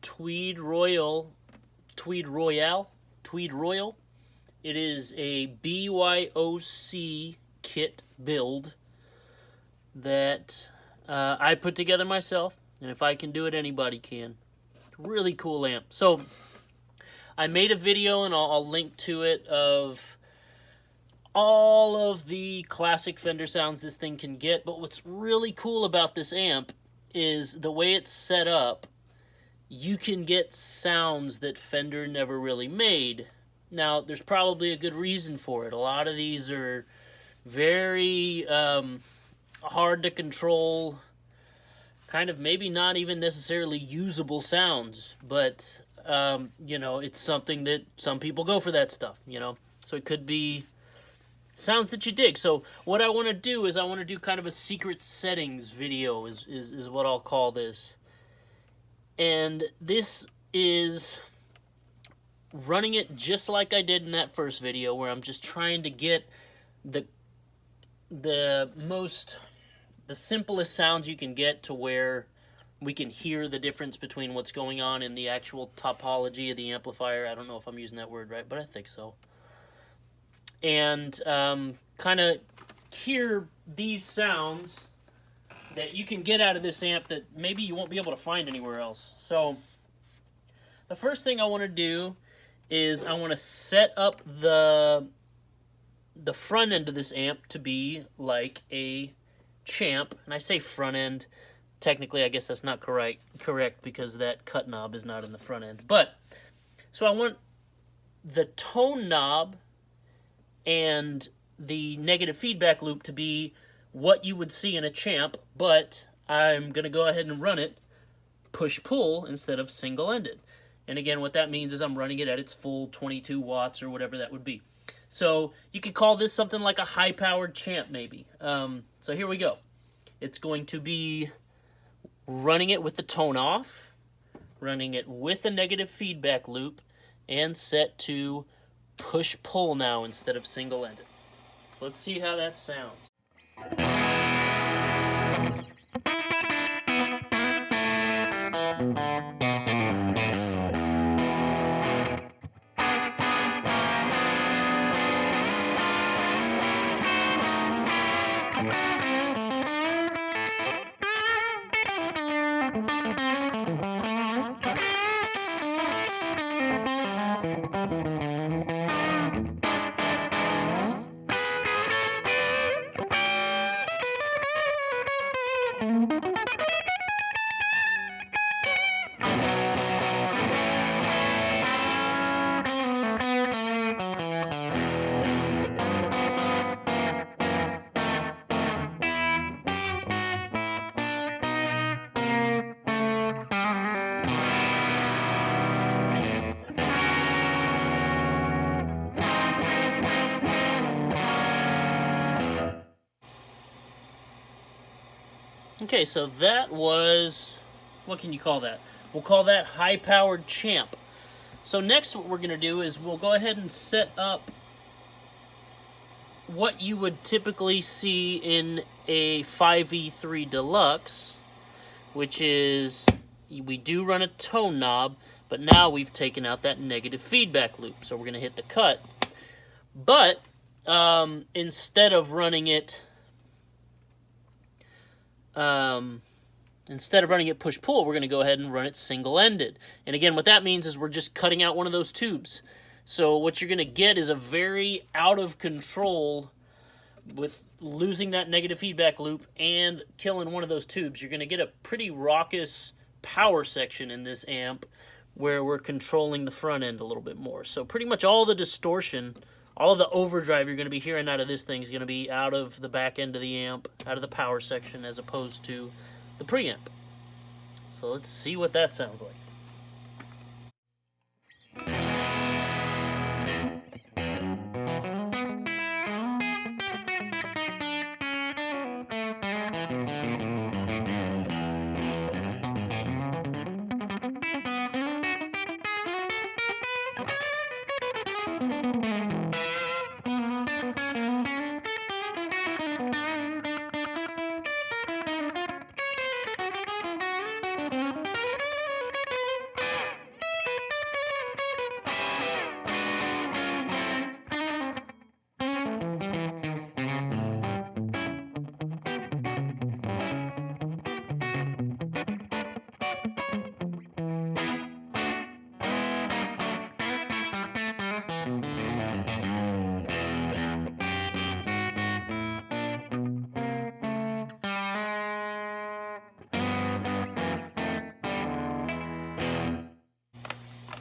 Tweed Royale. It is a BYOC kit build that I put together myself, and if I can do it, anybody can. Really cool amp. So I made a video, and I'll link to it, of all of the classic Fender sounds this thing can get. But what's really cool about this amp is the way it's set up. You can get sounds that Fender never really made. Now, there's probably a good reason for it. A lot of these are very hard to control, kind of maybe not even necessarily usable sounds, but, you know, it's something that some people go for that stuff, you know. So it could be sounds that you dig. So what I want to do is I want to do kind of a secret settings video is what I'll call this. And this is running it just like I did in that first video, where I'm just trying to get the simplest sounds you can get to where we can hear the difference between what's going on in the actual topology of the amplifier. I don't know if I'm using that word right, but I think so. And kind of hear these sounds that you can get out of this amp that maybe you won't be able to find anywhere else. So the first thing I want to do is I want to set up the front end of this amp to be like a champ. And I say front end, technically I guess that's not correct because that cut knob is not in the front end. But so I want the tone knob and the negative feedback loop to be what you would see in a champ, but I'm going to go ahead and run it push-pull instead of single-ended. And again, what that means is I'm running it at its full 22 watts or whatever that would be. So you could call this something like a high-powered champ maybe. So here we go. It's going to be running it with the tone off, running it with a negative feedback loop, and set to push-pull now instead of single-ended. So let's see how that sounds. Okay, so that was, what can you call that? We'll call that high-powered champ. So next what we're going to do is we'll go ahead and set up what you would typically see in a 5E3 Deluxe, which is we do run a tone knob, but now we've taken out that negative feedback loop. So we're going to hit the cut. But instead of running it push-pull, we're going to go ahead and run it single-ended. And again, what that means is we're just cutting out one of those tubes. So what you're going to get is a very out of control with losing that negative feedback loop and killing one of those tubes. You're going to get a pretty raucous power section in this amp where we're controlling the front end a little bit more. So pretty much all the distortion, all of the overdrive you're going to be hearing out of this thing is going to be out of the back end of the amp, out of the power section, as opposed to the preamp. So let's see what that sounds like.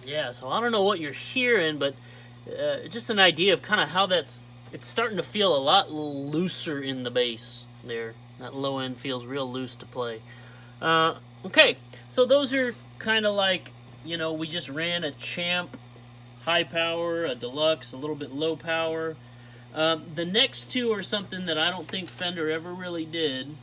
Yeah, so I don't know what you're hearing, but just an idea of kind of how it's starting to feel a lot looser in the bass there. That low end feels real loose to play. Okay, so those are kind of like, you know, we just ran a Champ high power, a Deluxe, a little bit low power. The next two are something that I don't think Fender ever really did.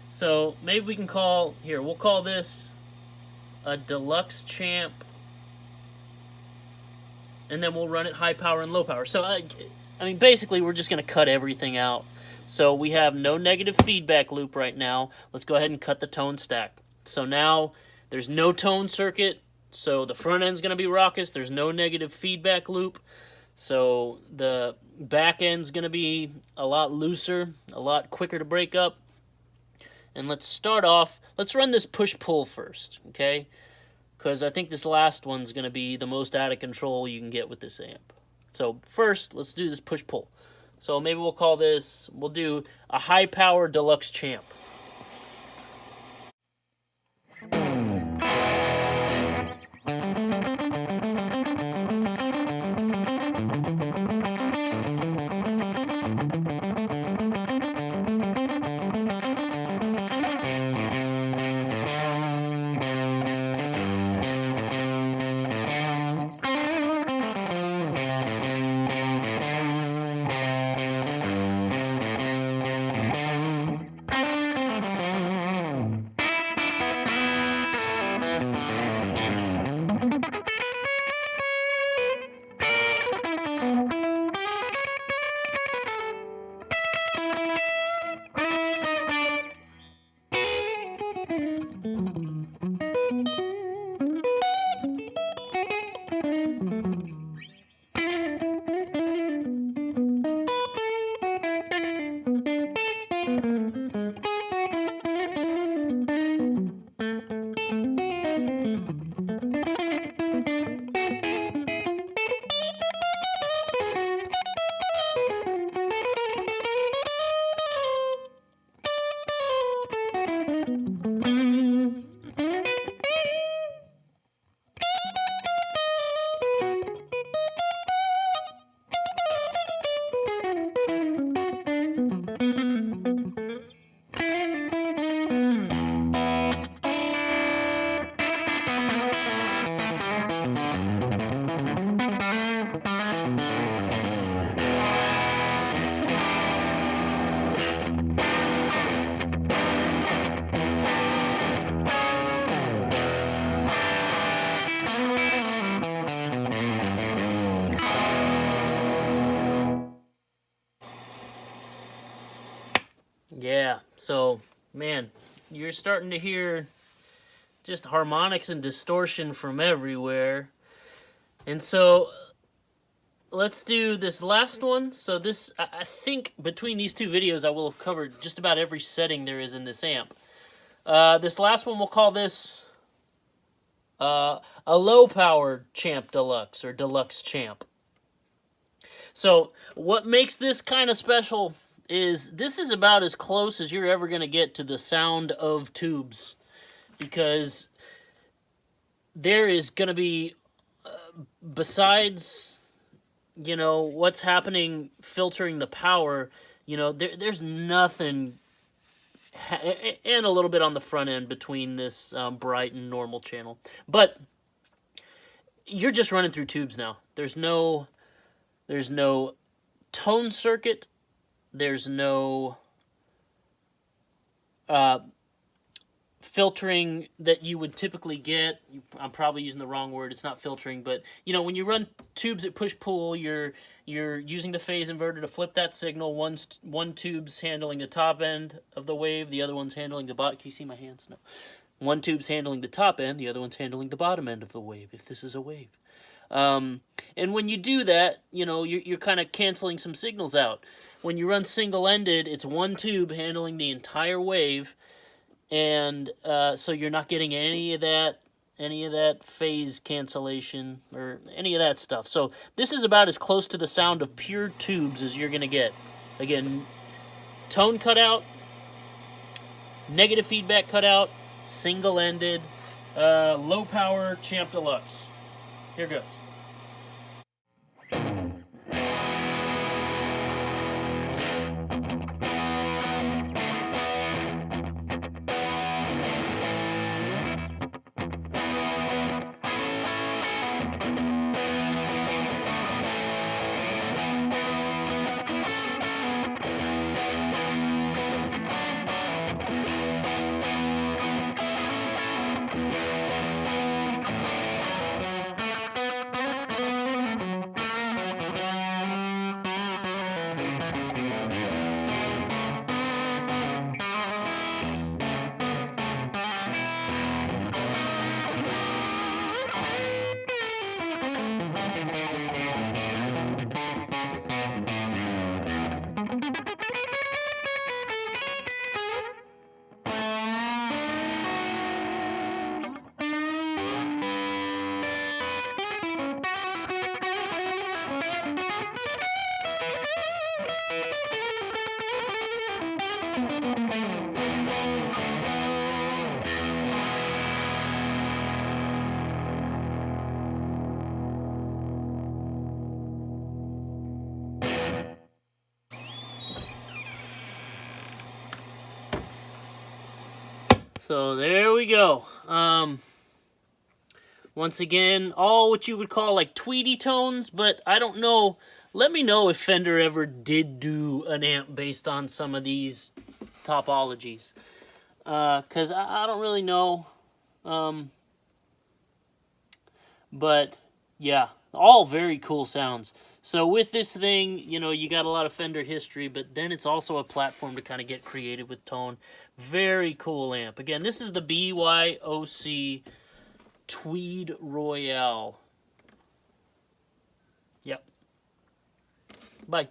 So maybe we can we'll call this a Deluxe Champ, and then we'll run it high power and low power. So, I mean, basically, we're just going to cut everything out. So we have no negative feedback loop right now. Let's go ahead and cut the tone stack. So now there's no tone circuit, so the front end's going to be raucous. There's no negative feedback loop, so the back end's going to be a lot looser, a lot quicker to break up. And let's start off, let's run this push-pull first, okay? Because I think this last one's going to be the most out of control you can get with this amp. So first, let's do this push-pull. So maybe we'll do a high-power Deluxe Champ. Yeah, so, man, you're starting to hear just harmonics and distortion from everywhere. And so, let's do this last one. So this, I think between these two videos, I will have covered just about every setting there is in this amp. This last one, we'll call this a low-powered Champ Deluxe, or Deluxe Champ. So, what makes this kind of special is this is about as close as you're ever going to get to the sound of tubes, because there is going to be, besides, you know, what's happening filtering the power, you know, there's nothing, and a little bit on the front end between this bright and normal channel, but you're just running through tubes now. There's no tone circuit. There's no filtering that you would typically get. I'm probably using the wrong word. It's not filtering, but you know, when you run tubes at push-pull, you're using the phase inverter to flip that signal. One tube's handling the top end of the wave, the other one's handling the bottom. Can you see my hands? No. One tube's handling the top end, the other one's handling the bottom end of the wave, if this is a wave. And when you do that, you know, you're kind of canceling some signals out. When you run single-ended, it's one tube handling the entire wave, and so you're not getting any of that phase cancellation or any of that stuff. So this is about as close to the sound of pure tubes as you're going to get. Again, tone cutout, negative feedback cutout, single-ended, Low power Champ Deluxe. Here goes. So there we go. Once again, all what you would call like Tweedy tones, but I don't know. Let me know if Fender ever did do an amp based on some of these topologies. Because I don't really know. But yeah, all very cool sounds. So with this thing, you know, you got a lot of Fender history, but then it's also a platform to kind of get creative with tone. Very cool amp. Again, this is the BYOC Tweed Royale. Yep. Bye.